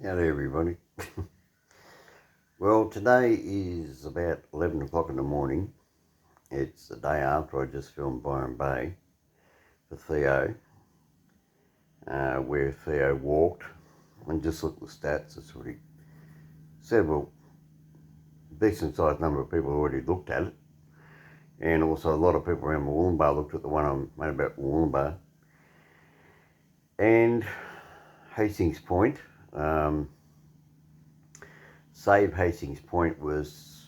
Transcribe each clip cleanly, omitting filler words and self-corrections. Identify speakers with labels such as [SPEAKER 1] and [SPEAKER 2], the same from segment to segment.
[SPEAKER 1] Howdy everybody. Well, today is about 11 o'clock in the morning. It's the day after I just filmed Byron Bay for Theo, where Theo walked, and just looked at the stats. It's already several decent sized number of people already looked at it, and also a lot of people around Murwillumbah looked at the one I made about Murwillumbah. And Hastings Point, Save Hastings Point was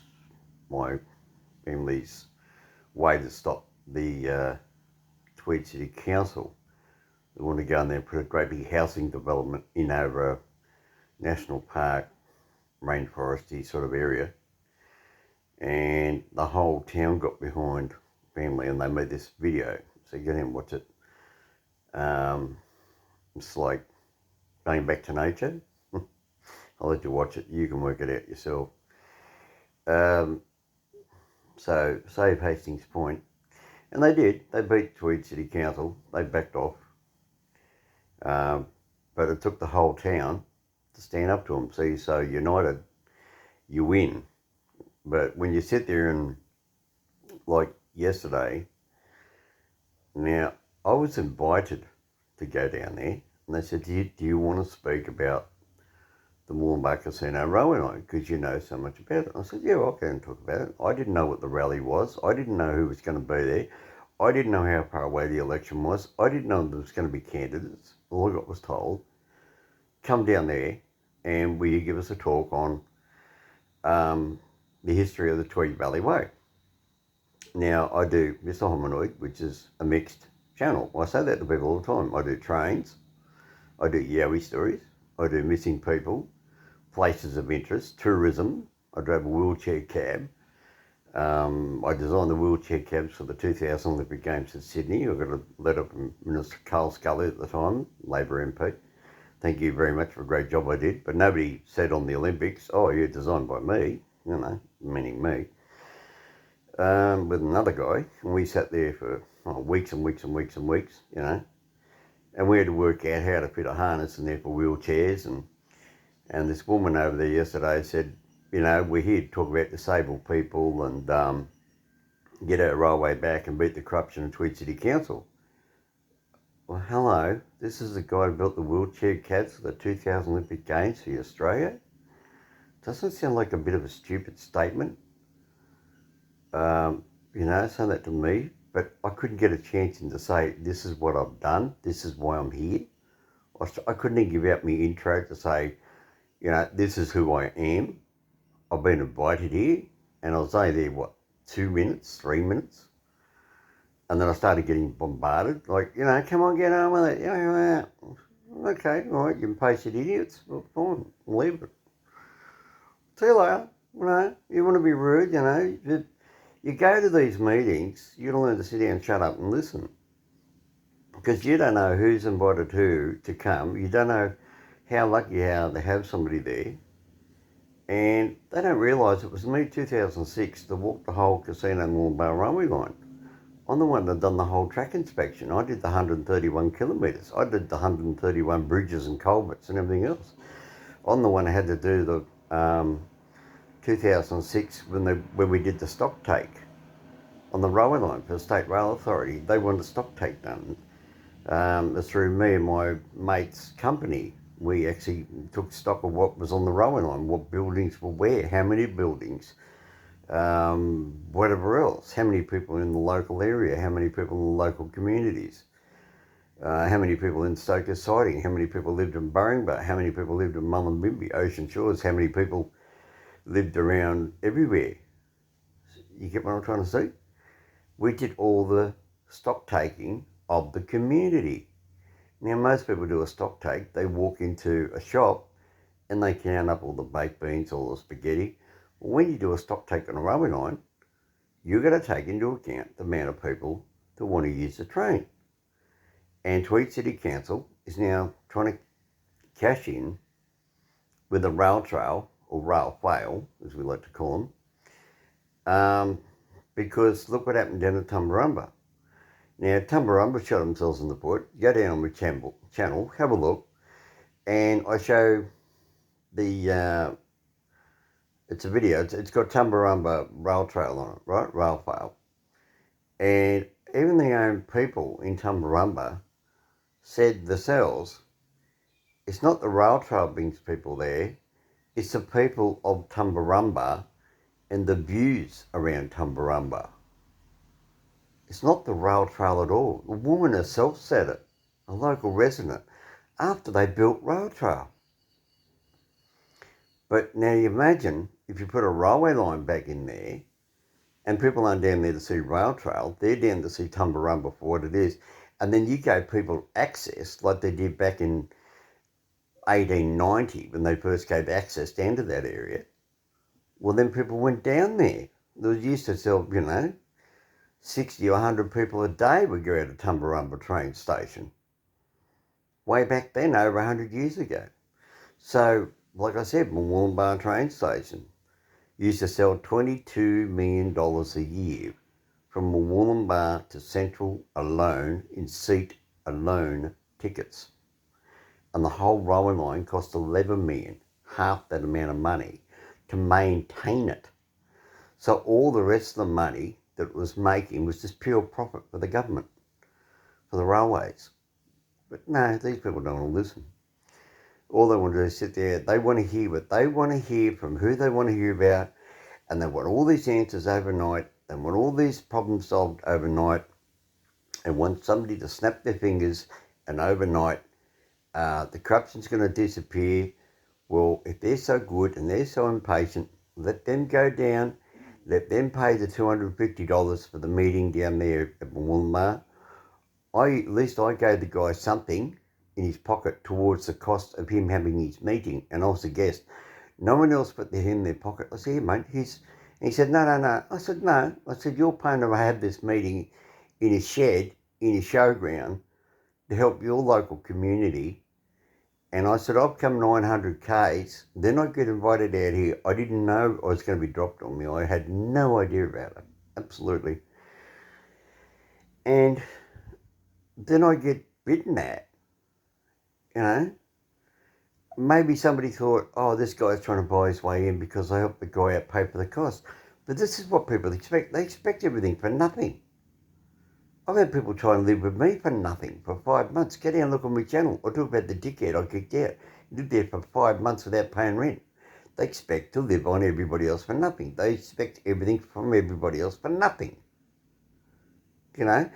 [SPEAKER 1] my family's way to stop the Tweed City Council. They want to go in there and put a great big housing development in over a national park, rainforesty sort of area. And the whole town got behind family and they made this video. So you go down and watch it. It's like going back to nature. I'll let you watch it. You can work it out yourself. So Save Hastings Point. And they did. They beat Tweed City Council. They backed off. But it took the whole town to stand up to them. See, so united, you win. But when you sit there and, like yesterday, now I was invited to go down there. And they said, do you want to speak about the Murwillumbah Casino rowing line because you know so much about it? I said, yeah, I'll go and talk about it. I didn't know what the rally was. I didn't know who was going to be there. I didn't know how far away the election was. I didn't know there was going to be candidates. All I got was told, come down there and will you give us a talk on the history of the Tweed Valley Way. Now, I do Mr. Hominoid, which is a mixed channel. I say that to people all the time. I do trains. I do Yowie stories. I do missing people, places of interest, tourism. I drove a wheelchair cab. I designed the wheelchair cabs for the 2000 Olympic Games in Sydney. I got a letter from Minister Carl Scully at the time, Labor MP. Thank you very much for a great job I did. But nobody said on the Olympics, oh, you're designed by me, meaning me, with another guy. And we sat there for weeks and weeks and weeks and weeks, and we had to work out how to fit a harness in there for wheelchairs. And this woman over there yesterday said, we're here to talk about disabled people and get our railway back and beat the corruption of Tweed City Council. Well, hello, this is the guy who built the wheelchair cabs for the 2000 Olympic Games for Australia. Doesn't sound like a bit of a stupid statement, saying that to me, but I couldn't get a chance in to say, this is what I've done, this is why I'm here. I couldn't even give out my intro to say, this is who I am. I've been invited here, and I was only there, 2 minutes, 3 minutes? And then I started getting bombarded, like, come on, get on with it. Okay, all right, you impatient idiots. Well, fine, leave it. See you later. You want to be rude, you go to these meetings, you got to learn to sit down and shut up and listen. Because you don't know who's invited who to come. You don't know how lucky you are to have somebody there. And they don't realise it was me, 2006, to walk the whole Casino Murwillumbah railway line. I'm the one that done the whole track inspection. I did the 131 kilometres. I did the 131 bridges and culverts and everything else. I'm the one who had to do the 2006 when we did the stock take on the railway line for the State Rail Authority. They wanted a stock take done. Through me and my mate's company, we actually took stock of what was on the railway line, what buildings were where, how many buildings, whatever else, how many people in the local area, how many people in the local communities, how many people in Stoker Siding, how many people lived in Murwillumbah, how many people lived in Mullumbimby, Ocean Shores, how many people lived around everywhere. You get what I'm trying to say? We did all the stock taking of the community. Now, most people do a stock take. They walk into a shop and they count up all the baked beans, all the spaghetti. Well, when you do a stock take on a railway line, you've got to take into account the amount of people that want to use the train. And Tweed City Council is now trying to cash in with a rail trail, or rail fail, as we like to call them, because look what happened down at Murwillumbah. Now, Murwillumbah shot themselves in the foot. Go down on my channel, have a look, and I show it's a video. It's got Tumbarumba rail trail on it, right? Rail trail. And even the own people in Tumbarumba said themselves, it's not the rail trail brings people there, it's the people of Tumbarumba and the views around Tumbarumba. It's not the rail trail at all. The woman herself said it, a local resident, after they built rail trail. But now you imagine if you put a railway line back in there, and people aren't down there to see rail trail, they're down to see Tumbarumba for what it is. And then you gave people access, like they did back in 1890 when they first gave access down to that area. Well, then people went down there. They used to sell, 60 or 100 people a day would go out of Tumbarumba train station. Way back then, over 100 years ago. So, like I said, Murwillumbah train station used to sell $22 million a year from Murwillumbah to Central alone in seat alone tickets. And the whole railway line cost $11 million, half that amount of money, to maintain it. So all the rest of the money that it was making was just pure profit for the government, for the railways. But no, these people don't want to listen. All they want to do is sit there. They want to hear what they want to hear from who they want to hear about, and they want all these answers overnight. They want all these problems solved overnight, and want somebody to snap their fingers, and overnight the corruption's going to disappear. Well, if they're so good and they're so impatient, let them go down. Let them pay the $250 for the meeting down there at Murwillumbah. At least I gave the guy something in his pocket towards the cost of him having his meeting, and I was a guest. No one else put their hand in their pocket. I said, here, mate, and he said, no. I said, no. I said, you're paying to have this meeting in a shed, in a showground, to help your local community. And I said, I've come 900 Ks, then I get invited out here. I didn't know I was going to be dropped on me. I had no idea about it. Absolutely. And then I get bitten at. Maybe somebody thought, oh, this guy's trying to buy his way in because I helped the guy out pay for the cost. But this is what people expect. They expect everything for nothing. I've had people try and live with me for nothing for 5 months. Get down and look on my channel. I talk about the dickhead I kicked out. He lived there for 5 months without paying rent. They expect to live on everybody else for nothing. They expect everything from everybody else for nothing. And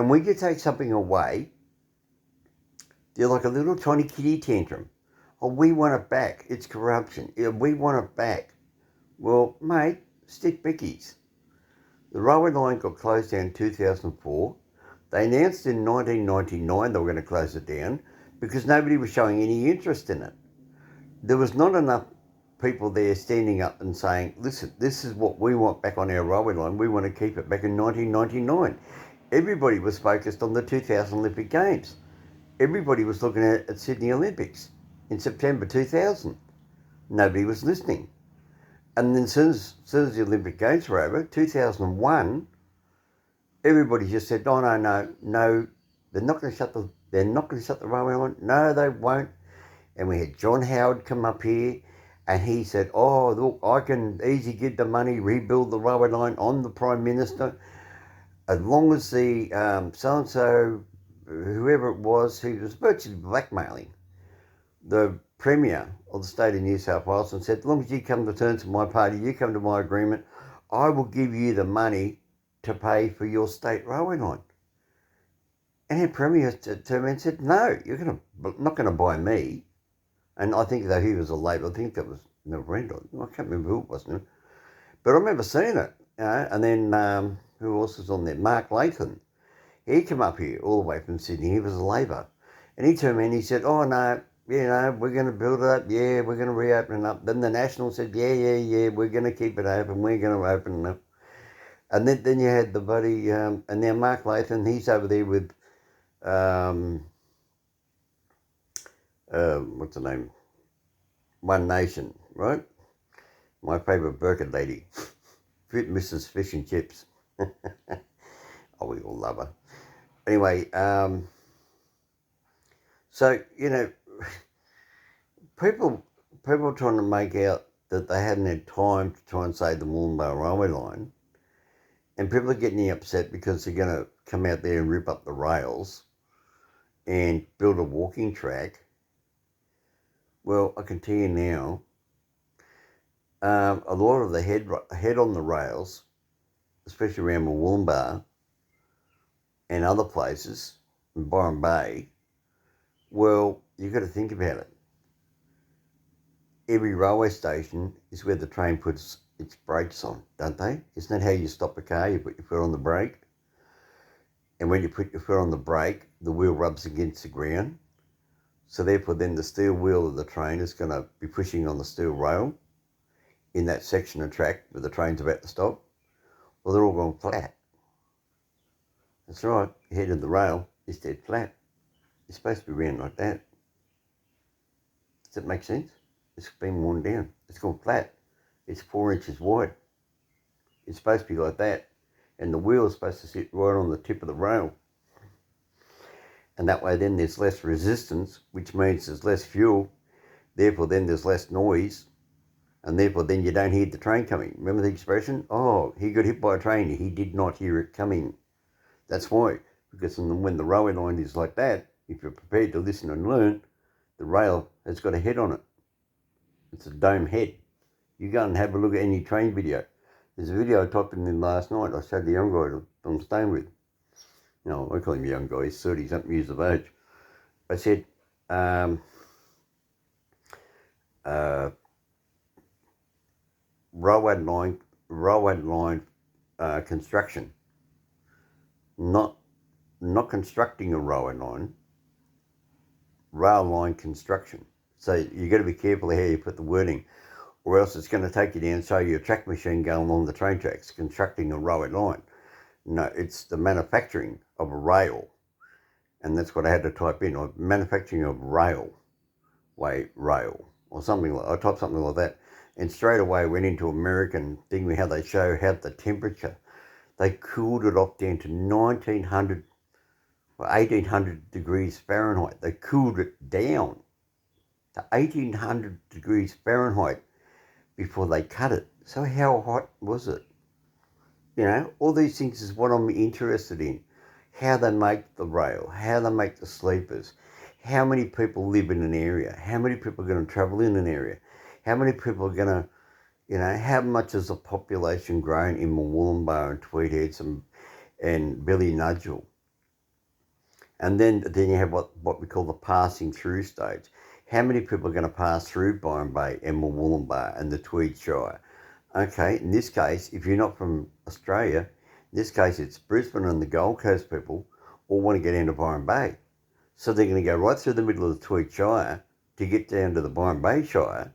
[SPEAKER 1] when you take something away, they're like a little tiny kitty tantrum. Oh, we want it back. It's corruption. Yeah, we want it back. Well, mate, stick bickies. The railway line got closed down in 2004. They announced in 1999 they were going to close it down because nobody was showing any interest in it. There was not enough people there standing up and saying, listen, this is what we want back on our railway line. We want to keep it back in 1999. Everybody was focused on the 2000 Olympic Games. Everybody was looking at Sydney Olympics in September 2000. Nobody was listening. And then as soon as the Olympic Games were over, 2001, everybody just said, no, they're not going to shut the railway line. No, they won't. And we had John Howard come up here, and he said, oh, look, I can easily give the money, rebuild the railway line. I'm the Prime Minister. As long as the so-and-so, whoever it was, he was virtually blackmailing the Premier of the state of New South Wales and said, as long as you come to terms with my party, you come to my agreement, I will give you the money to pay for your state railway line. And the Premier turned around and said, no, you're not going to buy me. And I think that he was a Labor, I think that was Miranda. I can't remember who it was now. But I remember seeing it. And then who else was on there? Mark Latham. He came up here all the way from Sydney. He was a Labor. And he turned around and he said, oh, no, we're going to build it up. Yeah, we're going to reopen it up. Then the National said, yeah, we're going to keep it open. We're going to open it up. And then you had the buddy, and now Mark Latham, he's over there with, what's the name? One Nation, right? My favourite burqa lady, Mrs. Fish and Chips. Oh, we all love her. Anyway, so, people people are trying to make out that they hadn't had time to try and save the Murwillumbah railway line, and people are getting upset because they're going to come out there and rip up the rails and build a walking track. Well, I can tell you now, a lot of the head on the rails, especially around Murwillumbah and other places, in Byron Bay, well, you've got to think about it. Every railway station is where the train puts its brakes on, don't they? Isn't that how you stop a car? You put your foot on the brake. And when you put your foot on the brake, the wheel rubs against the ground. So therefore then the steel wheel of the train is going to be pushing on the steel rail in that section of track where the train's about to stop. Well, they're all going flat. That's right. The head of the rail is dead flat. It's supposed to be round like that. Does that make sense? It's been worn down. It's gone flat. It's 4 inches wide. It's supposed to be like that. And the wheel is supposed to sit right on the tip of the rail. And that way then there's less resistance, which means there's less fuel. Therefore then there's less noise. And therefore then you don't hear the train coming. Remember the expression? Oh, he got hit by a train. He did not hear it coming. That's why. Because when the railway line is like that, if you're prepared to listen and learn, the rail has got a head on it. It's a dome head. You go and have a look at any train video. There's a video I typed in last night. I showed the young guy I'm staying with. You know, I call him a young guy. He's 30-something years of age. I said, railway line construction. Not constructing a railway line. Rail line construction. So you've got to be careful how you put the wording, or else it's going to take you down and show you a track machine going along the train tracks, constructing a railway line. No, it's the manufacturing of a rail. And that's what I had to type in, or manufacturing of rail, or something like, I typed something like that. And straight away went into American thing, how they show how the temperature, they cooled it off down to 1900 or 1800 degrees Fahrenheit. They cooled it down to 1800 degrees Fahrenheit before they cut it. So how hot was it? You know, all these things is what I'm interested in. How they make the rail, how they make the sleepers, how many people live in an area, how many people are going to travel in an area, how many people are going to, you know, how much is the population grown in Murwillumbah and Tweed and Ballina. And then you have what we call the passing through stage. How many people are going to pass through Byron Bay and Murwillumbah and the Tweed Shire? Okay, in this case, if you're not from Australia, in this case it's Brisbane and the Gold Coast people all want to get into Byron Bay. So they're going to go right through the middle of the Tweed Shire to get down to the Byron Bay Shire,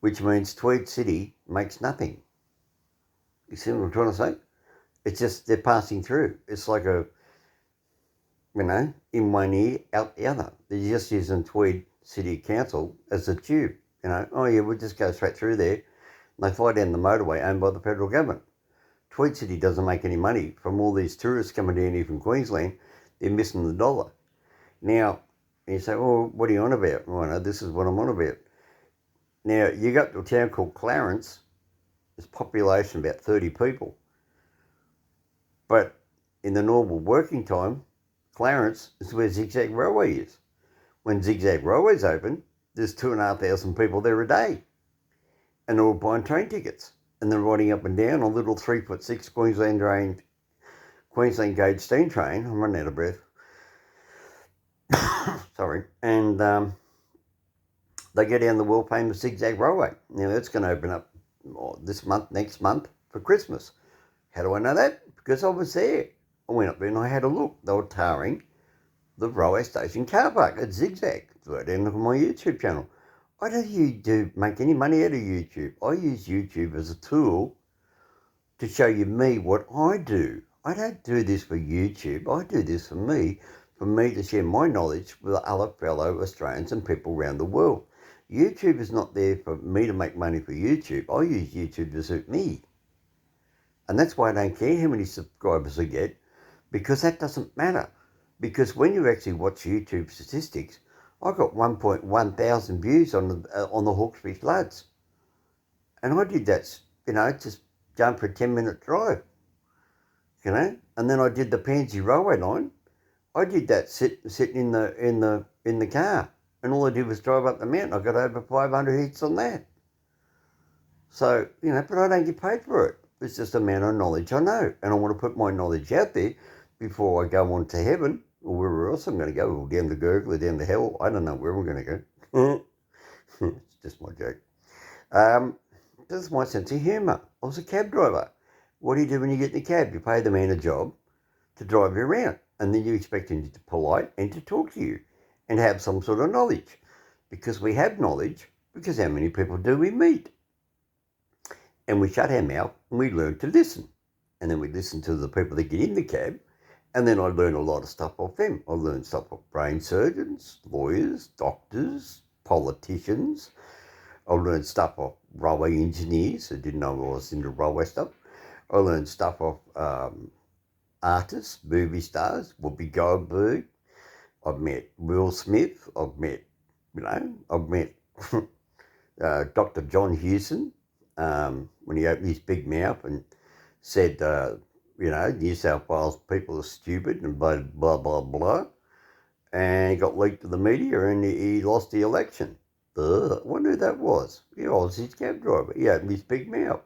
[SPEAKER 1] which means Tweed City makes nothing. You see what I'm trying to say? It's just they're passing through. It's like a, you know, in one ear, out the other. They're just using Tweed City Council as a tube. You know, oh yeah, we'll just go straight through there. And they fly down the motorway owned by the federal government. Tweed City doesn't make any money from all these tourists coming down here from Queensland. They're missing the dollar. Now, you say, well, what are you on about? Well, no, this is what I'm on about. Now, you got to a town called Clarence. There's population about 30 people. But in the normal working time, Clarence is where Zigzag Railway is. When Zigzag Railway's open, there's 2,500 people there a day. And they're all buying train tickets. And they're riding up and down on little 3'6" Queensland gauge steam train. I'm running out of breath. Sorry. And they go down the world famous Zigzag Railway. Now that's going to open up this month, next month for Christmas. How do I know that? Because I was there. I went up there and I had a look. They were tarring the railway station car park at Zigzag. So I didn't look at my YouTube channel. I don't make any money out of YouTube. I use YouTube as a tool to show you me what I do. I don't do this for YouTube. I do this for me to share my knowledge with other fellow Australians and people around the world. YouTube is not there for me to make money for YouTube. I use YouTube to suit me. And that's why I don't care how many subscribers I get, because that doesn't matter. Because when you actually watch YouTube statistics, I got 1.1 thousand views on the Hawkesbury floods. And I did that, just jump for a 10-minute drive, And then I did the Pansy Railway line. I did that sitting in the car. And all I did was drive up the mountain. I got over 500 hits on that. So, but I don't get paid for it. It's just the amount of knowledge I know. And I want to put my knowledge out there before I go on to heaven or wherever else I'm going to go. Or down to Google or down to hell. I don't know where I'm going to go. It's just my joke. That's my sense of humour. I was a cab driver. What do you do when you get in the cab? You pay the man a job to drive you around. And then you expect him to be polite and to talk to you and have some sort of knowledge. Because we have knowledge, because how many people do we meet? And we shut our mouth and we learn to listen. And then we listen to the people that get in the cab. And then I learn a lot of stuff off them. I learn stuff off brain surgeons, lawyers, doctors, politicians. I learned stuff off railway engineers who didn't know I was into railway stuff. I learned stuff off artists, movie stars, Whoopi Goldberg. I've met Will Smith. I've met Dr. John Hewson when he opened his big mouth and said, New South Wales people are stupid and blah, blah, blah, blah. And he got leaked to the media and he lost the election. I wonder who that was. I was his cab driver. He opened his big mouth.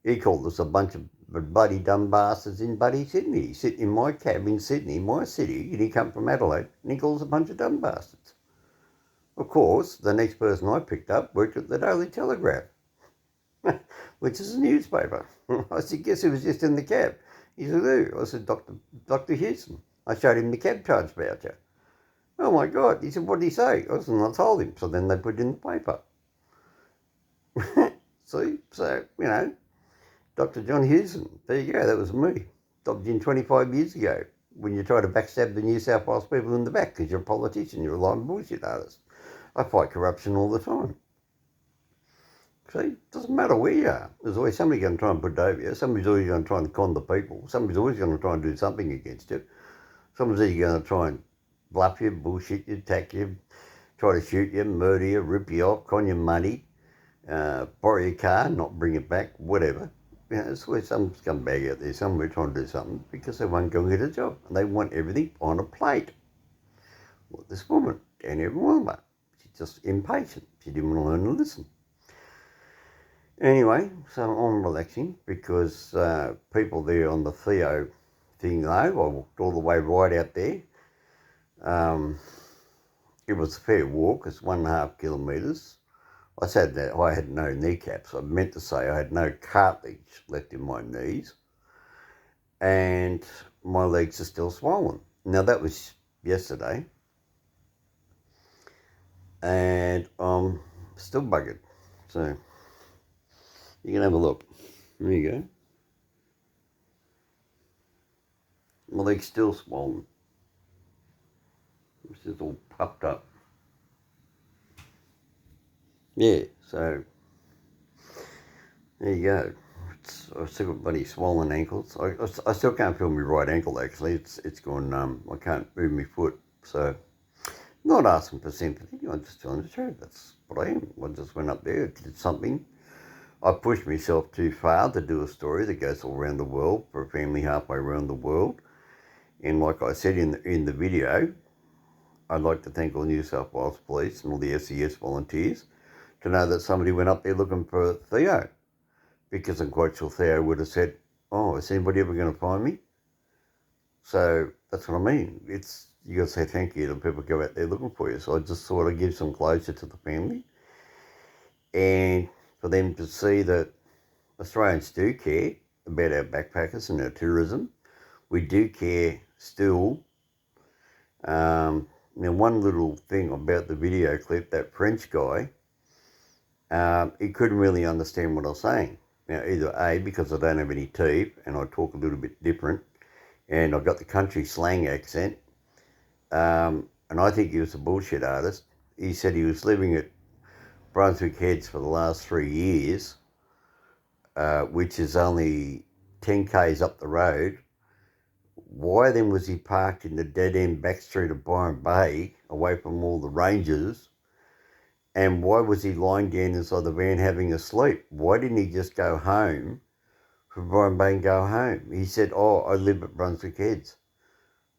[SPEAKER 1] He called us a bunch of bloody dumb bastards in bloody Sydney. He's sitting in my cab in Sydney, my city, and he come from Adelaide, and he calls us a bunch of dumb bastards. Of course, the next person I picked up worked at the Daily Telegraph, which is a newspaper. I said, guess who was just in the cab? He said, who? I said, Dr. Houston. I showed him the cab charge voucher. Oh my God. He said, what did he say? I said, I told him. So then they put it in the paper. See? So, Dr. John Hewson, there you go, that was me. Stopped in 25 years ago when you try to backstab the New South Wales people in the back because you're a politician, you're a lying bullshit artist. I fight corruption all the time. See, it doesn't matter where you are. There's always somebody going to try and put it over you. Somebody's always going to try and con the people. Somebody's always going to try and do something against you. Somebody's either going to try and bluff you, bullshit you, attack you, try to shoot you, murder you, rip you off, con your money, borrow your car, not bring it back, whatever. It's always some scumbag out there somewhere trying to do something because they won't go and get a job. And they want everything on a plate. Well, this woman, Murwillumbah, she's just impatient. She didn't want to learn to listen. Anyway, so I'm relaxing because people there on the Theo thing, though, I walked all the way right out there. It was a fair walk. It's 1.5 kilometres. I said that I had no kneecaps. I meant to say I had no cartilage left in my knees. And my legs are still swollen. Now, that was yesterday. And I'm still buggered. So, you can have a look. There you go. My leg's still swollen. It's just all puffed up. Yeah, so there you go. I've still got bloody swollen ankles. I still can't feel my right ankle actually. It's gone numb. I can't move my foot. So I'm not asking for sympathy. I'm just telling the truth. That's what I am. I just went up there, did something. I pushed myself too far to do a story that goes all around the world for a family halfway around the world. And like I said in the video, I'd like to thank all New South Wales Police and all the SES volunteers to know that somebody went up there looking for Theo. Because I'm quite sure Theo would have said, oh, is anybody ever going to find me? So that's what I mean. You got to say thank you to people go out there looking for you. So I just thought I'd give some closure to the family. And for them to see that Australians do care about our backpackers and our tourism. We do care still. Now, one little thing about the video clip, that French guy, he couldn't really understand what I was saying. Now, either A, because I don't have any teeth and I talk a little bit different, and I've got the country slang accent, and I think he was a bullshit artist. He said he was living at Brunswick Heads for the last 3 years, which is only 10 k's up the road, Why then was he parked in the dead-end back street of Byron Bay, away from all the rangers? And why was he lying down inside the van having a sleep? Why didn't he just go home from Byron Bay and go home? He said, oh, I live at Brunswick Heads.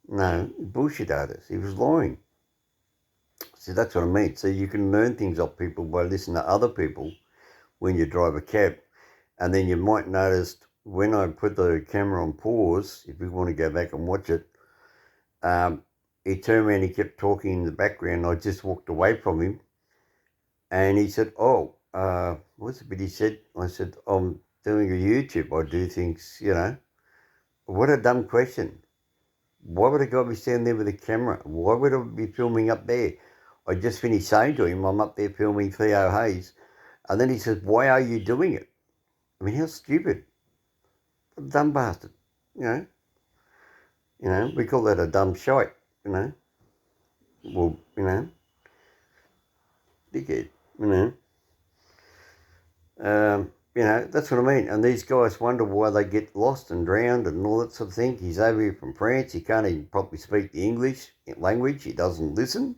[SPEAKER 1] No, bullshit artist. He was lying. See, that's what I mean. So you can learn things off people by listening to other people when you drive a cab. And then you might notice when I put the camera on pause, if you want to go back and watch it, he turned around, he kept talking in the background. I just walked away from him. And he said, oh, what's the bit he said? I said, I'm doing a YouTube. I do things, you know. What a dumb question. Why would a guy be standing there with a camera? Why would I be filming up there? I just finished saying to him, I'm up there filming Theo Hayes. And then he says, why are you doing it? I mean, how stupid. A dumb bastard, you know. You know, we call that a dumb shite, you know. Well, you know, dickhead, you know. You know, that's what I mean. And these guys wonder why they get lost and drowned and all that sort of thing. He's over here from France. He can't even properly speak the English language. He doesn't listen.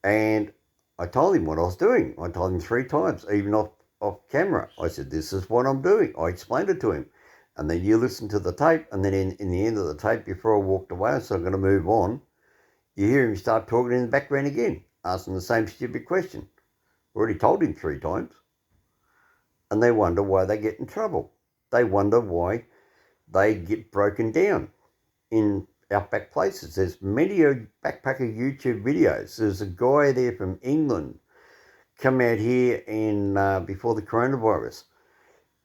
[SPEAKER 1] And I told him what I was doing. I told him 3 times, even off camera. I said, this is what I'm doing. I explained it to him. And then you listen to the tape. And then in the end of the tape, before I walked away, so I'm going to move on, you hear him start talking in the background again, asking the same stupid question. I already told him 3 times. And they wonder why they get in trouble. They wonder why they get broken down in outback places. There's many backpacker YouTube videos. There's a guy there from England come out here in before the coronavirus,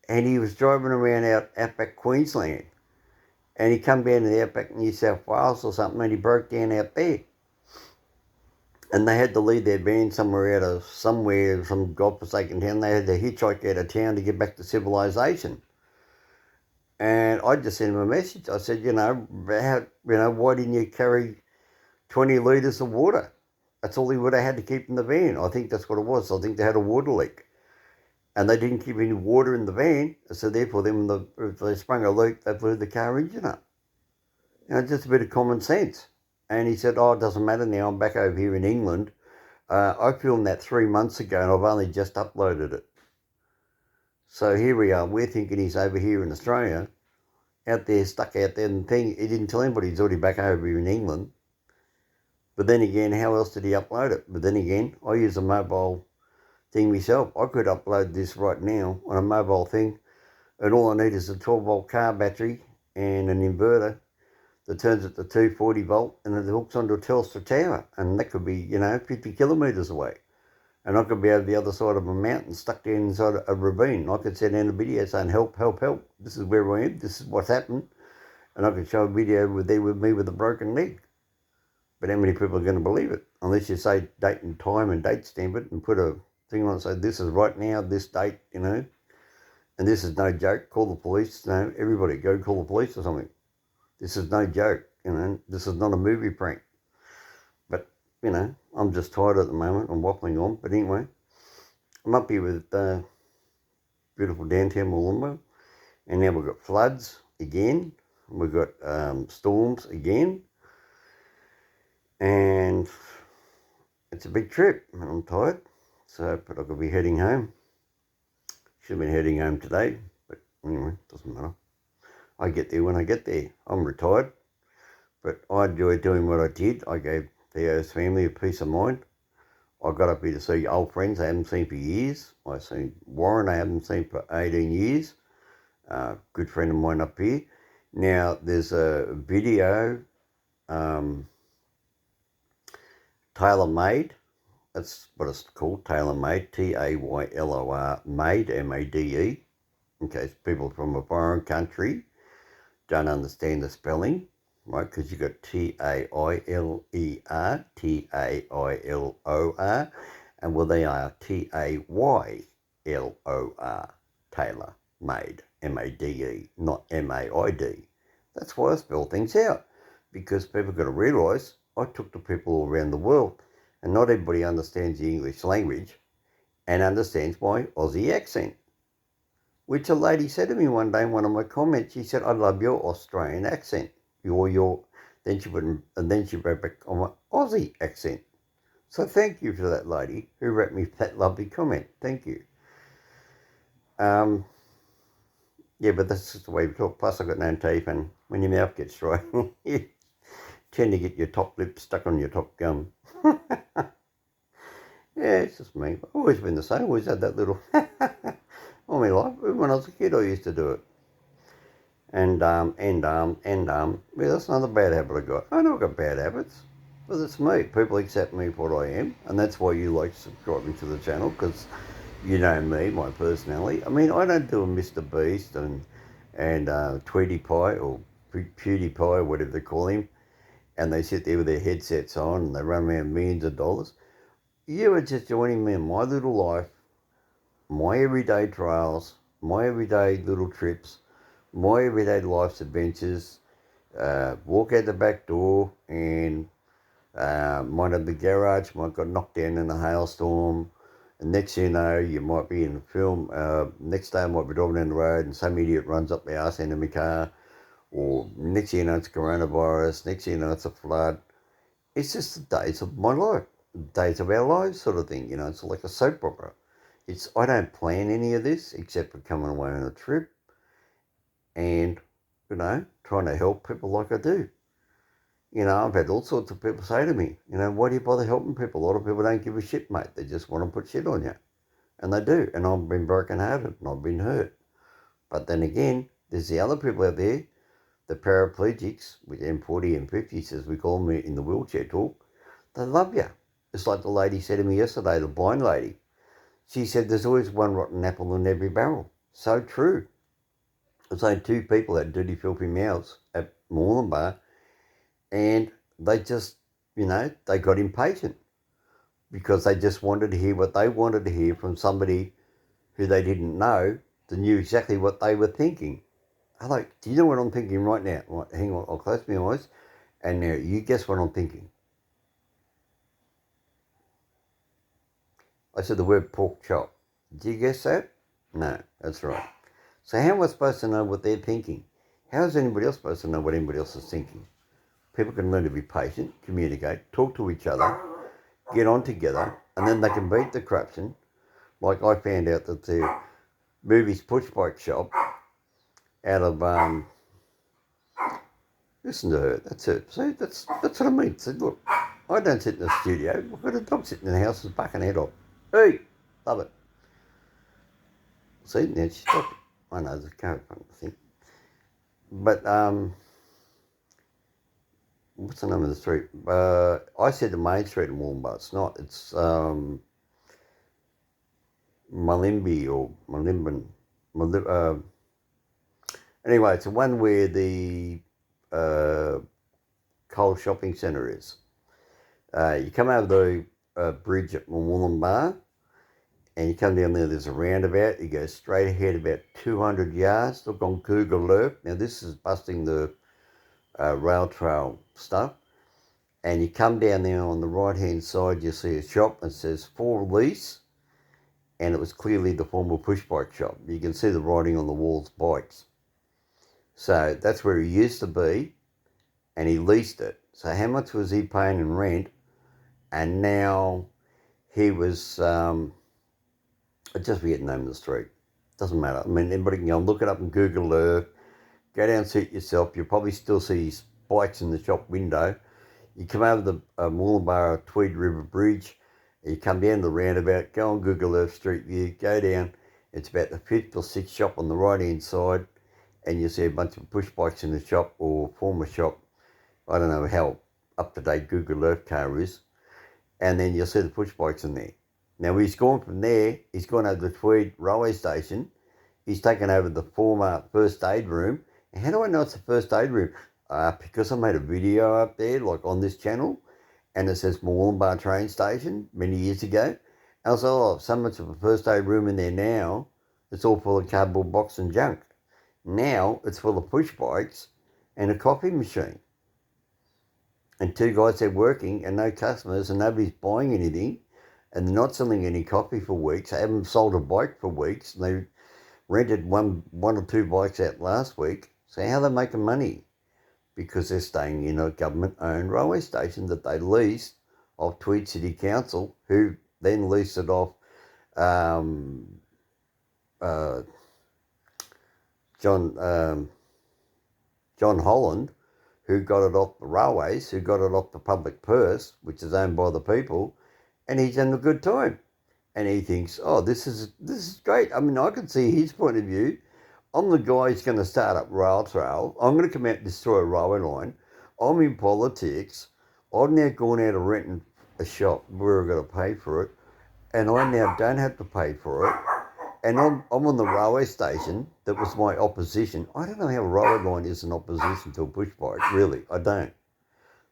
[SPEAKER 1] and he was driving around outback Queensland, and he come down to the outback New South Wales or something, and he broke down out there. And they had to leave their van some godforsaken town. They had to hitchhike out of town to get back to civilization. And I just sent him a message. I said, why didn't you carry 20 litres of water? That's all he would have had to keep in the van. I think that's what it was. I think they had a water leak. And they didn't keep any water in the van. So therefore, if they sprung a leak, they blew the car engine up. You know, just a bit of common sense. And he said, oh, it doesn't matter now, I'm back over here in England. I filmed that 3 months ago and I've only just uploaded it. So here we are, we're thinking he's over here in Australia, out there, stuck out there, and he didn't tell anybody he's already back over here in England. But then again, how else did he upload it? But then again, I use a mobile thing myself. I could upload this right now on a mobile thing, and all I need is a 12-volt car battery and an inverter that turns it to 240 volt, and it hooks onto a Telstra tower, and that could be, 50 kilometres away. And I could be over the other side of a mountain, stuck down inside a ravine. I could send in a video saying, help, help, help, this is where I am, this is what's happened. And I could show a video with me with a broken leg. But how many people are going to believe it? Unless you say date and time and date stamp it and put a thing on it, say this is right now, this date, and this is no joke, call the police, everybody go call the police or something. This is no joke, this is not a movie prank. But, I'm just tired at the moment, I'm waffling on. But anyway, I'm up here with beautiful downtown Murwillumbah, and now we've got floods again, we've got storms again, and it's a big trip, and I'm tired, but I could be heading home. Should have been heading home today, but anyway, doesn't matter. I get there when I get there. I'm retired, but I enjoy doing what I did. I gave Theo's family a peace of mind. I got up here to see old friends I haven't seen for years. I seen Warren I haven't seen for 18 years. Good friend of mine up here. Now, there's a video, tailor-made. That's what it's called, tailor-made, Taylor, made, M-A-D-E. In case people from a foreign country don't understand the spelling, right? Because you've got T-A-I-L-E-R, T-A-I-L-O-R, and well, they are T-A-Y-L-O-R, Taylor, made, M-A-D-E, not M-A-I-D. That's why I spell things out, because people got to realise I took to people all around the world, and not everybody understands the English language and understands my Aussie accent. Which a lady said to me one day in one of my comments, she said, I love your Australian accent. Then she went, and then she wrote back on my Aussie accent. So thank you for that lady who wrote me that lovely comment. Thank you. Yeah, but that's just the way we talk. Plus, I've got no teeth, and when your mouth gets dry, you tend to get your top lip stuck on your top gum. Yeah, it's just me. I've always been the same. Always had that little all my life. When I was a kid, I used to do it. And well, that's another bad habit I got. I know I've got bad habits, but it's me. People accept me for what I am, and that's why you like subscribing to the channel, because you know me, my personality. I mean, I don't do a Mr. Beast and Tweedy Pie or PewDiePie or whatever they call him, and they sit there with their headsets on and they run around millions of dollars. You are just joining me in my little life, my everyday trials, my everyday little trips, my everyday life's adventures. Walk out the back door and might have the garage, might got knocked down in a hailstorm. And next thing you know, you might be in a film. Next day I might be driving down the road and some idiot runs up the arse end of my car. Or next thing you know, it's coronavirus. Next thing you know, it's a flood. It's just the days of my life, days of our lives sort of thing. You know, it's like a soap opera. I don't plan any of this except for coming away on a trip and, you know, trying to help people like I do. You know, I've had all sorts of people say to me, you know, why do you bother helping people? A lot of people don't give a shit, mate. They just want to put shit on you. And they do. And I've been broken-hearted and I've been hurt. But then again, there's the other people out there, the paraplegics with M40 and 50s, as we call them in the wheelchair talk. They love you. It's like the lady said to me yesterday, the blind lady. She said there's always one rotten apple in every barrel. So true. There's only two people that had dirty, filthy mouths at Murwillumbah, and they just, you know, they got impatient because they just wanted to hear what they wanted to hear from somebody who they didn't know that knew exactly what they were thinking. I'm like, do you know what I'm thinking right now? Like, hang on, I'll close my eyes, and now you guess what I'm thinking. I said the word pork chop. Did you guess that? No, that's right. So how am I supposed to know what they're thinking? How is anybody else supposed to know what anybody else is thinking? People can learn to be patient, communicate, talk to each other, get on together, and then they can beat the corruption. Like I found out that the movie's push bike shop out of listen to her, that's it. See, that's what I mean. See, look, I don't sit in the studio. I've got a dog sitting in the house that's bucking head off. Hey, love it. See, now she's stopped. I know, there's a car in front, I think. But, what's the name of the street? I said the main street in Murwillumbah. It's not. It's Malimbi or Malimban. Anyway, it's the one where the Coal Shopping Centre is. You come over the bridge at Murwillumbah, and you come down there, there's a roundabout. You go straight ahead about 200 yards. Look on Google Earth. Now, this is busting the rail trail stuff. And you come down there on the right-hand side, you see a shop that says for lease, and it was clearly the former push bike shop. You can see the writing on the walls, bikes. So that's where he used to be, and he leased it. So how much was he paying in rent? And now he was, I just forget the name of the street. Doesn't matter. I mean, anybody can go and look it up on Google Earth. Go down and see it yourself. You'll probably still see his bikes in the shop window. You come over the Murwillumbah Tweed River Bridge. You come down the roundabout. Go on Google Earth Street View. Go down. It's about the 5th or 6th shop on the right-hand side. And you'll see a bunch of push bikes in the shop or former shop. I don't know how up-to-date Google Earth car is. And then you'll see the push bikes in there. Now, he's gone from there, he's gone over the Tweed railway station, he's taken over the former first aid room. And how do I know it's the first aid room? Because I made a video up there, like on this channel, and it says Murwillumbah train station many years ago. And I was like, oh, so much of a first aid room in there now, it's all full of cardboard box and junk. Now, it's full of push bikes and a coffee machine. And 2 guys there working and no customers and nobody's buying anything. And they're not selling any coffee for weeks. They haven't sold a bike for weeks. And they rented one or two bikes out last week. So how are they making money? because they're staying in a government-owned railway station that they leased off Tweed City Council, who then leased it off uh, John Holland, who got it off the railways, who got it off the public purse, which is owned by the people, and he's having a good time. And he thinks, oh, this is great. I mean, I can see his point of view. I'm the guy who's going to start up rail trail. I'm going to come out and destroy a railway line. I'm in politics. I've now gone out of renting a shop where I've got to pay for it, and I now don't have to pay for it. And I'm on the railway station that was my opposition. I don't know how a railway line is an opposition to a push bike, really. I don't.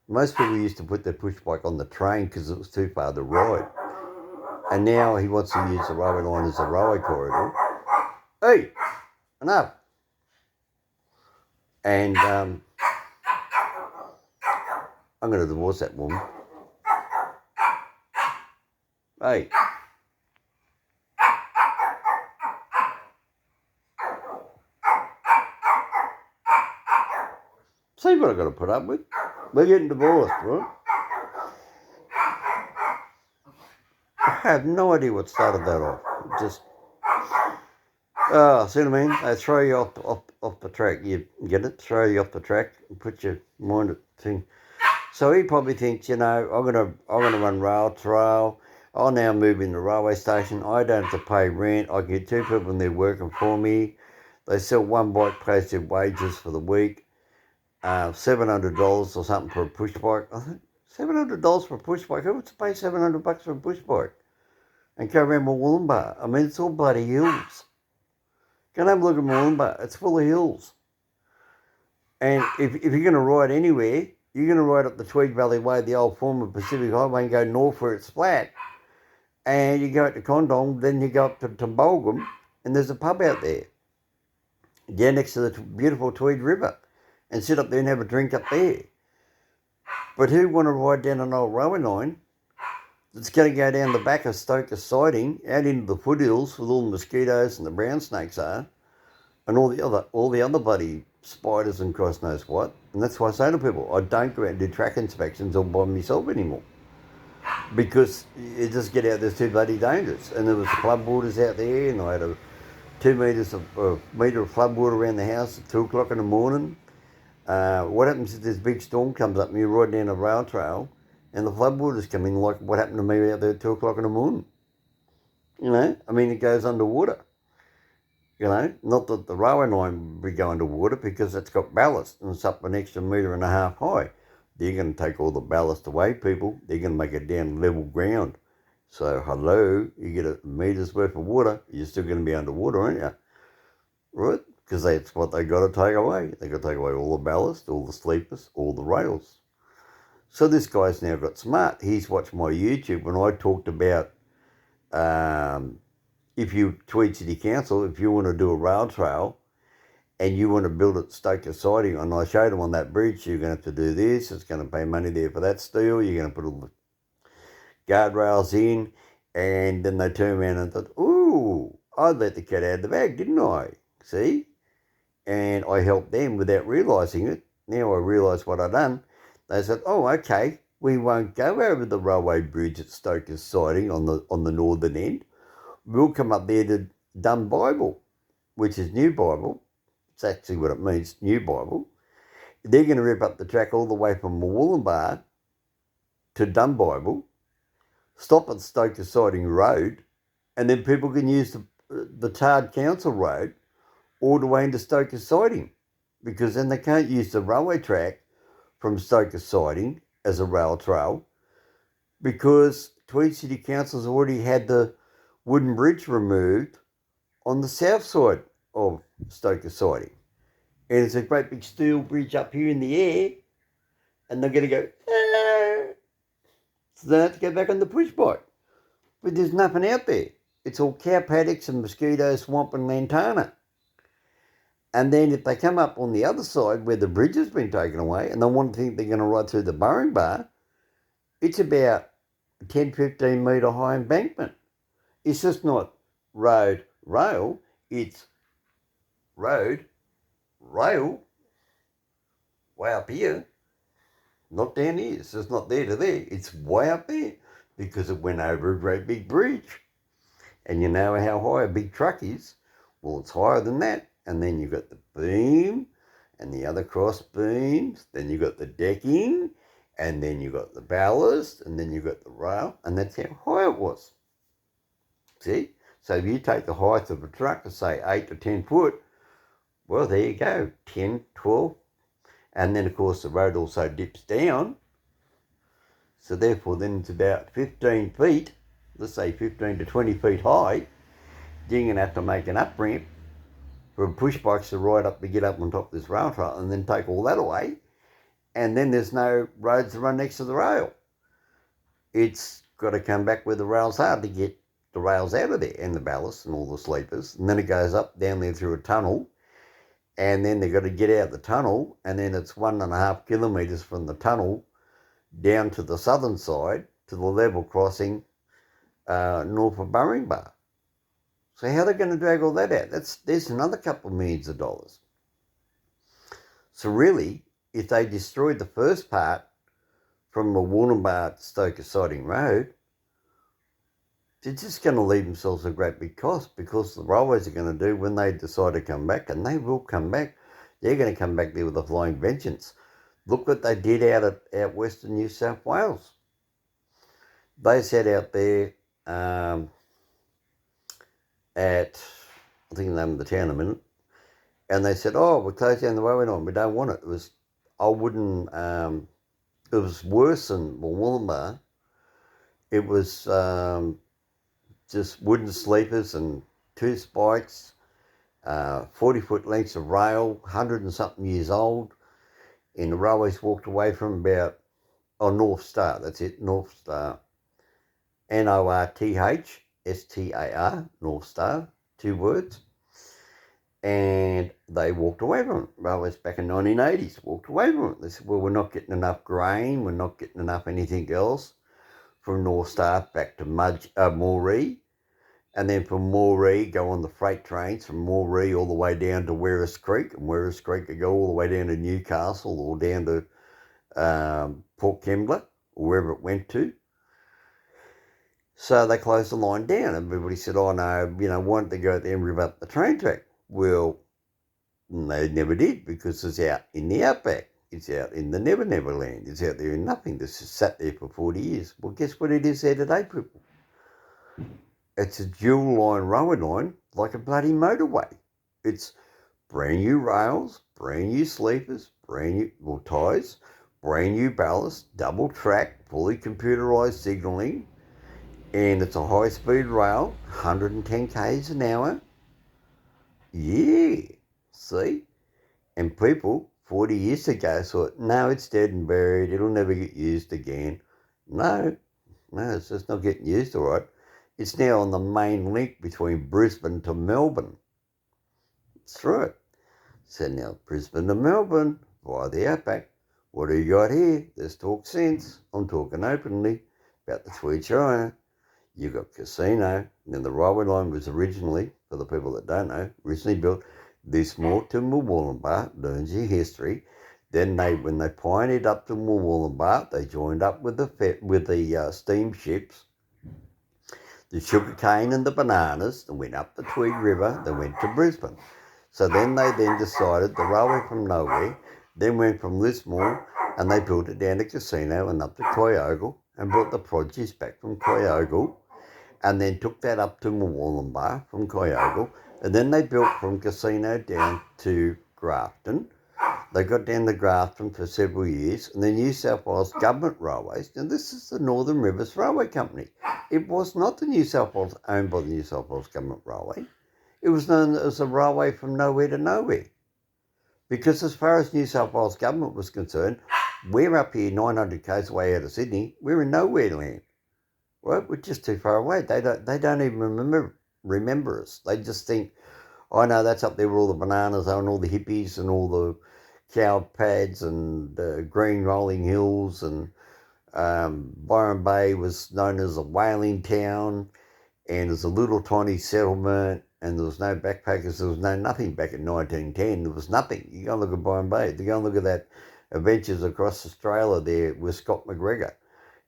[SPEAKER 1] Most people used to put their push bike on the train because it was too far to ride. And now he wants to use the railway line as a railway corridor. Hey, enough. And I'm going to divorce that woman. Hey. See what I've got to put up with? We're getting divorced, right? I have no idea what started that off. Just, see what I mean? They throw you off the track. You get it? Throw you off the track and put your mind at thing. So he probably thinks, I'm gonna run rail trail. I'll now move in the railway station. I don't have to pay rent. I can get two people in there working for me. They sell one bike, pays their wages for the week. $700 or something for a push bike. I think $700 for a push bike. Who wants to pay $700 for a push bike? And go around Murwillumbah. I mean, it's all bloody hills. Go and have a look at Murwillumbah. It's full of hills. And if you're going to ride anywhere, you're going to ride up the Tweed Valley Way, the old former Pacific Highway, and go north where it's flat. And you go up to Condong, then you go up to Tumbulgum, and there's a pub out there. Down next to the beautiful Tweed River. And sit up there and have a drink up there. But who want to ride down an old railway line that's going to go down the back of Stoker Siding, out into the foothills with all the mosquitoes and the brown snakes are, and all the other bloody spiders and Christ knows what. And that's why I say to people, I don't go out and do track inspections all by myself anymore. Because you just get out there, it's too bloody dangerous. And there was floodwaters out there, and I had a 2 metre of floodwater around the house at 2 o'clock in the morning. What happens if this big storm comes up and you're riding down a rail trail and the floodwaters come in, like what happened to me out there at 2 o'clock in the morning? I mean, it goes underwater. Not that the railway line would go underwater because it's got ballast and it's up an extra 1.5 metres high. They're going to take all the ballast away, people. They're going to make it down level ground. So, hello, you get a meter's worth of water, you're still going to be underwater, aren't you? Right? Because that's what they got to take away. They got to take away all the ballast, all the sleepers, all the rails. So this guy's now got smart. He's watched my YouTube when I talked about if you, Tweed City Council, if you want to do a rail trail and you want to build it Stoker Siding, and I showed him on that bridge, you're going to have to do this, it's going to pay money there for that steel, you're going to put all the guardrails in, and then they turned around and thought, ooh, I let the cat out of the bag, didn't I? See? And I helped them without realising it. Now I realise what I've done. They said, oh, okay, we won't go over the railway bridge at Stoker's Siding on the northern end. We'll come up there to Dumb Bible, which is New Bible. It's actually what it means, New Bible. They're going to rip up the track all the way from Murwillumbah to Dumb Bible, stop at Stoker Siding Road, and then people can use the tarred council road all the way into Stoker Siding, because then they can't use the railway track from Stoker Siding as a rail trail, because Tweed City Council's already had the wooden bridge removed on the south side of Stoker Siding. And it's a great big steel bridge up here in the air, and they're going to go, ah! So they have to go back on the push bike. But there's nothing out there. It's all cow paddocks and mosquito swamp and lantana. And then if they come up on the other side where the bridge has been taken away and they want to think they're going to ride through the Murwillumbah, it's about a 10, 15 metre high embankment. It's just not road, rail, it's road, rail, way up here. Not down here. So it's not there to there. It's way up there because it went over a great big bridge. And you know how high a big truck is? Well, it's higher than that. And then you've got the beam and the other cross beams. Then you've got the decking. And then you've got the ballast. And then you've got the rail. And that's how high it was. See? So if you take the height of a truck to say 8 to 10 foot, well, there you go, 10, 12. And then, of course, the road also dips down. So therefore, then it's about 15 feet, let's say 15 to 20 feet high. You're going to have to make an up ramp for push bikes to ride up to get up on top of this rail trail and then take all that away. And then there's no roads to run next to the rail. It's got to come back where the rails are to get the rails out of there and the ballast and all the sleepers. And then it goes up down there through a tunnel. And then they've got to get out the tunnel. And then it's 1.5 kilometres from the tunnel down to the southern side to the level crossing north of Murwillumbah. So how are they going to drag all that out? There's another couple of millions of dollars. So really, if they destroyed the first part from Murwillumbah to Stoker Siding Road, they're just going to leave themselves a great big cost, because the railways are going to do, when they decide to come back, and they will come back, they're going to come back there with a flying vengeance. Look what they did out western New South Wales. They sat out there at, I think the name of the town in a minute, and they said, oh, we're closing down the railway line, we don't want it. It was worse than Murwillumbah. It was just wooden sleepers and 2 spikes, 40-foot lengths of rail, 100 and something years old. And the railways walked away from about, North Star, that's it, North Star. Northstar, North Star, 2 words. And they walked away from it. Railways back in 1980s walked away from it. They said, well, we're not getting enough grain, we're not getting enough anything else. From North Star back to Moree, and then from Moree go on the freight trains from Moree all the way down to Werris Creek, and Werris Creek could go all the way down to Newcastle or down to Port Kembla, or wherever it went to. So they closed the line down. Everybody said, oh no, why don't they go there and rip up the train track? Well, they never did, because it's out in the outback. It's out in the Never Never Land. It's out there in nothing. This has sat there for 40 years. Well, guess what it is there today, people? It's a dual line railway line, like a bloody motorway. It's brand new rails, brand new sleepers, brand new ties, brand new ballast, double track, fully computerised signalling, and it's a high speed rail, 110 k's an hour. Yeah, see? And people 40 years ago thought, no, it's dead and buried, it'll never get used again. No, it's just not getting used, all right. It's now on the main link between Brisbane to Melbourne. That's right. So now Brisbane to Melbourne via the outback. What do you got here? There's talk sense. I'm talking openly about the Tweed Shire. You got casino. Now the railway line was originally, for the people that don't know, originally built this more to Murwillumbah, learns your history. Then when they pioneered up to Murwillumbah, they joined up with the steamships, the sugarcane and the bananas, and went up the Tweed River, they went to Brisbane. So then they decided the railway from nowhere, then went from Lismore, and they built it down to Casino and up to Coyogle, and brought the produce back from Coyogle, and then took that up to Murwillumbah from Coyogle, and then they built from Casino down to Grafton. They got down to Grafton for several years, and the New South Wales Government Railways, and this is the Northern Rivers Railway Company. It was not the New South Wales, owned by the New South Wales Government Railway. It was known as a railway from nowhere to nowhere. Because as far as New South Wales Government was concerned, we're up here 900 k's away out of Sydney, we're in nowhere land. Right? We're just too far away. They don't even remember us. They just think, oh no, that's up there where all the bananas are and all the hippies and all the cow pads and green rolling hills, and Byron Bay was known as a whaling town, and there's a little tiny settlement, and there was no backpackers, there was no nothing back in 1910. There was nothing. You go and look at Byron Bay. You go and look at that Adventures Across Australia there with Scott McGregor.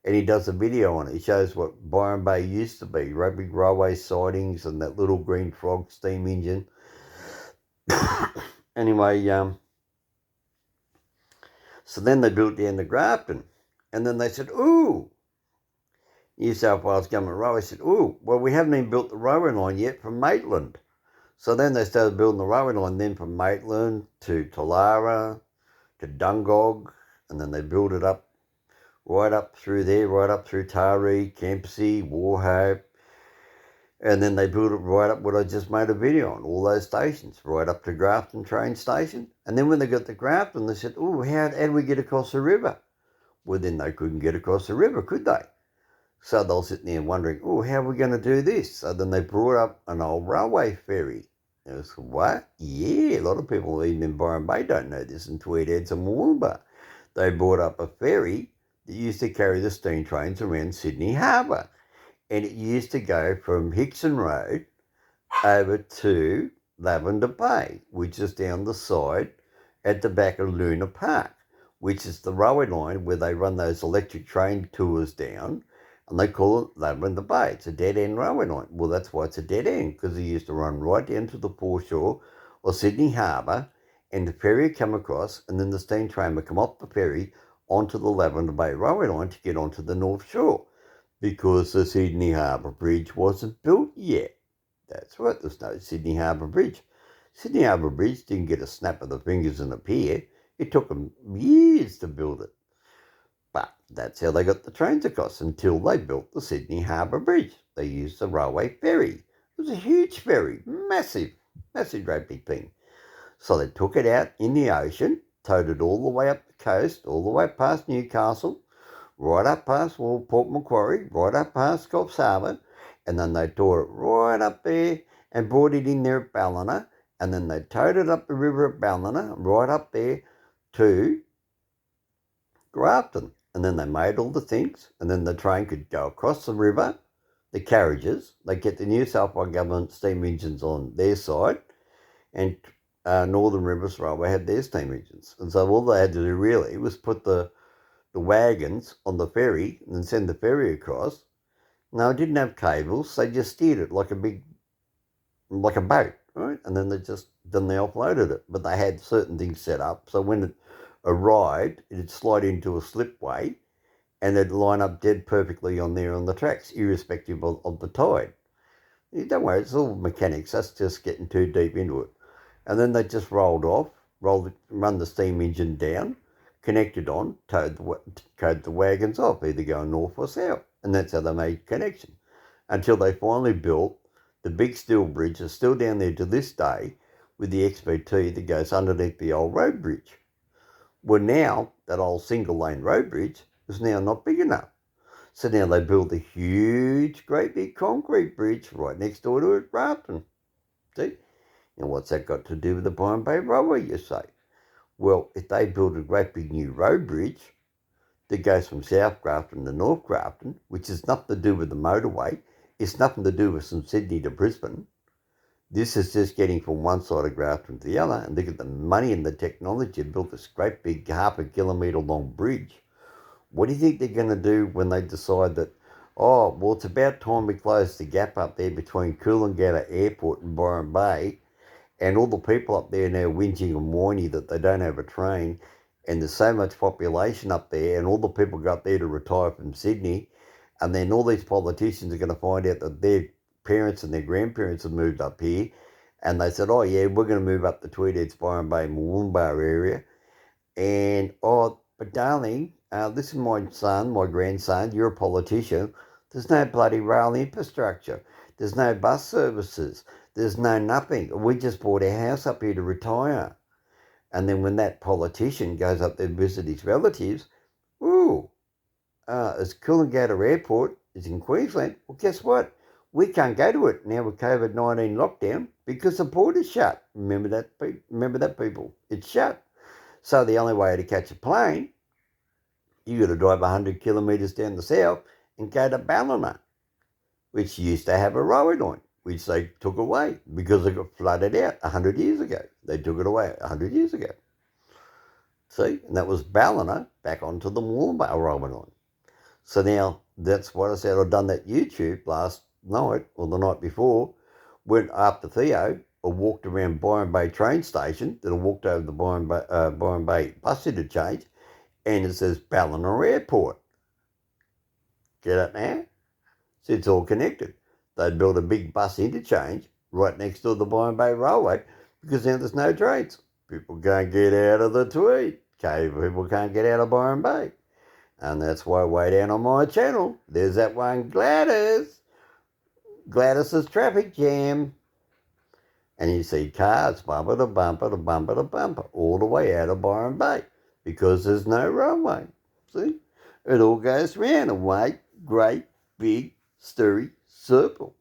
[SPEAKER 1] And he does a video on it. He shows what Byron Bay used to be, big railway sidings and that little green frog steam engine. Anyway, so then they built down to Grafton. And then they said, ooh, New South Wales Government Railway said, ooh, well, we haven't even built the railway line yet from Maitland. So then they started building the railway line then from Maitland to Talara to Dungog, and then they built it up right up through there, right up through Taree, Kempsey, Warhope, and then they built it right up what I just made a video on, all those stations, right up to Grafton train station. And then when they got to Grafton, they said, oh, how do we get across the river? Well, then they couldn't get across the river, could they? So they were sitting there wondering, oh, how are we going to do this? So then they brought up an old railway ferry. And I said, what? Yeah, a lot of people even in Byron Bay don't know this, in Tweed and Murwillumbah. They brought up a ferry that used to carry the steam trains around Sydney Harbour. And it used to go from Hickson Road over to Lavender Bay, which is down the side at the back of Luna Park, which is the railway line where they run those electric train tours down, and they call it Lavender Bay. It's a dead-end railway line. Well, that's why it's a dead end, because it used to run right down to the foreshore of Sydney Harbour, and the ferry would come across, and then the steam train would come off the ferry onto the Lavender Bay railway line to get onto the North Shore, because the Sydney Harbour Bridge wasn't built yet. That's right, there's no Sydney Harbour Bridge. Sydney Harbour Bridge didn't get a snap of the fingers and appear. It took them years to build it. But that's how they got the trains across until they built the Sydney Harbour Bridge. They used the railway ferry. It was a huge ferry, massive great big thing. So they took it out in the ocean, towed it all the way up the coast, all the way past Newcastle, right up past Port Macquarie, right up past Coffs Harbour, and then they tore it right up there and brought it in there at Ballina, and then they towed it up the river at Ballina, right up there to Grafton. And then they made all the things, and then the train could go across the river, the carriages, they get the New South Wales Government steam engines on their side, and Northern Rivers Railway had their steam engines. And so all they had to do really was put the wagons on the ferry and then send the ferry across. No, it didn't have cables. They just steered it like a boat, right? And then they offloaded it. But they had certain things set up. So when it arrived, it'd slide into a slipway and it'd line up dead perfectly on there on the tracks, irrespective of the tide. Don't worry, it's all mechanics. That's just getting too deep into it. And then they just run the steam engine down, connected on, towed the wagons off, either going north or south. And that's how they made connection. Until they finally built the big steel bridge that's still down there to this day with the XPT that goes underneath the old road bridge. Well, now that old single lane road bridge is now not big enough. So now they build a huge, great big concrete bridge right next door to it, Grafton. See? And what's that got to do with the Byron Bay Railway, you say? Well, if they build a great big new road bridge that goes from South Grafton to North Grafton, which has nothing to do with the motorway, it's nothing to do with from Sydney to Brisbane. This is just getting from one side of Grafton to the other, and look at the money and the technology to build this great big 0.5 kilometre long bridge. What do you think they're going to do when they decide that, oh, well, it's about time we close the gap up there between Coolangatta Airport and Byron Bay, and all the people up there now whinging and whining that they don't have a train, and there's so much population up there, and all the people go up there to retire from Sydney, and then all these politicians are going to find out that their parents and their grandparents have moved up here, and they said, oh yeah, we're going to move up the Tweed, Byron Bay, Murwillumbah area, and oh, but darling, this is my son, my grandson, you're a politician, there's no bloody rail infrastructure, there's no bus services, there's no nothing, we just bought a house up here to retire. And then when that politician goes up there to visit his relatives, as Coolangatta Airport is in Queensland, well, guess what? We can't go to it now with COVID-19 lockdown because the border's shut. Remember that, people? It's shut. So the only way to catch a plane, you got to drive 100 kilometres down the south and go to Ballina, which used to have a railway line, which they took away because it got flooded out 100 years ago. They took it away 100 years ago. See? And that was Ballina back onto the Murwillumbah rolling on. So now, that's what I said. I'd done that YouTube last night, or the night before, went up to Theo, I walked around Byron Bay train station, then I walked over the Byron Bay bus interchange, and it says Ballina Airport. Get it now? So it's all connected. They'd built a big bus interchange right next to the Byron Bay Railway because now there's no trains. People can't get out of the Tweed. People can't get out of Byron Bay. And that's why way down on my channel, there's that one Gladys. Gladys's traffic jam. And you see cars bumper to bumper to bumper to bumper all the way out of Byron Bay because there's no runway. See? It all goes round a white, great, big, stirry circle.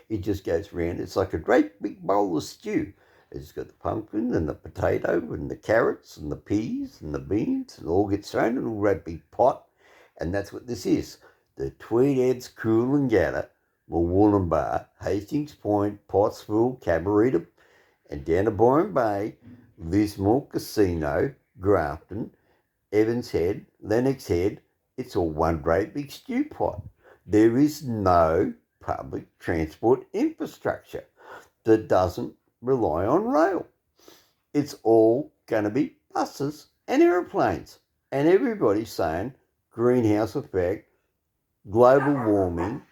[SPEAKER 1] It just goes round. It's like a great big bowl of stew. It's got the pumpkin and the potato and the carrots and the peas and the beans, and all gets thrown in a great big pot. And that's what this is. The Tweed Heads Coolangatta, Murwillumbah, Hastings Point, Pottsville, Cabarita, and down to Byron Bay, Lismore Casino, Grafton, Evans Head, Lennox Head. It's all one great big stew pot. There is no public transport infrastructure that doesn't rely on rail. It's all going to be buses and aeroplanes. And everybody's saying greenhouse effect, global warming,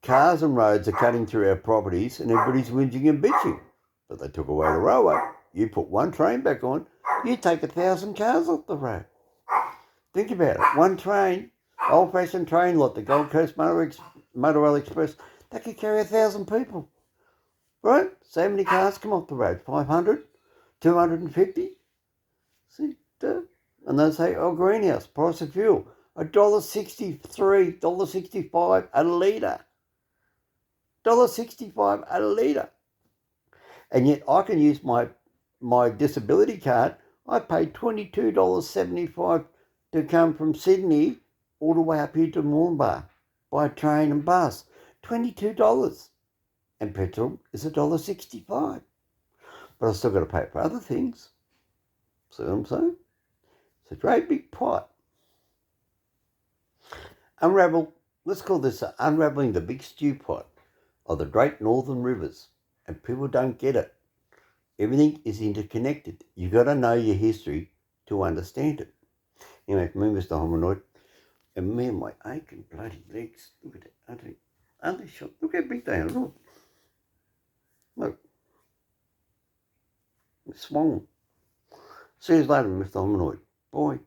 [SPEAKER 1] cars and roads are cutting through our properties, and everybody's whinging and bitching. But they took away the railway. You put one train back on, you take 1,000 cars off the road. Think about it. One train, old-fashioned train like the Gold Coast Motorrail Express, that could carry 1,000 people. Right? So many cars come off the road? 500? 250? See? And they say, oh, greenhouse, price of fuel, $1.63, $1.65 a litre. $1.65 a litre. And yet I can use my disability card. I paid $22.75 to come from Sydney all the way up here to Murwillumbah by train and bus. $22. And petrol is $1.65. But I've still got to pay for other things. See what I'm saying? It's a great big pot. Let's call this unravelling the big stew pot of the great northern rivers. And people don't get it. Everything is interconnected. You've got to know your history to understand it. Anyway, for me, Mr. Hominoid, and me and my aching bloody legs, look at it, aren't they shot? Look how big they are, look. Look. It's swollen. See you later, Mr. Hominoid. Bye.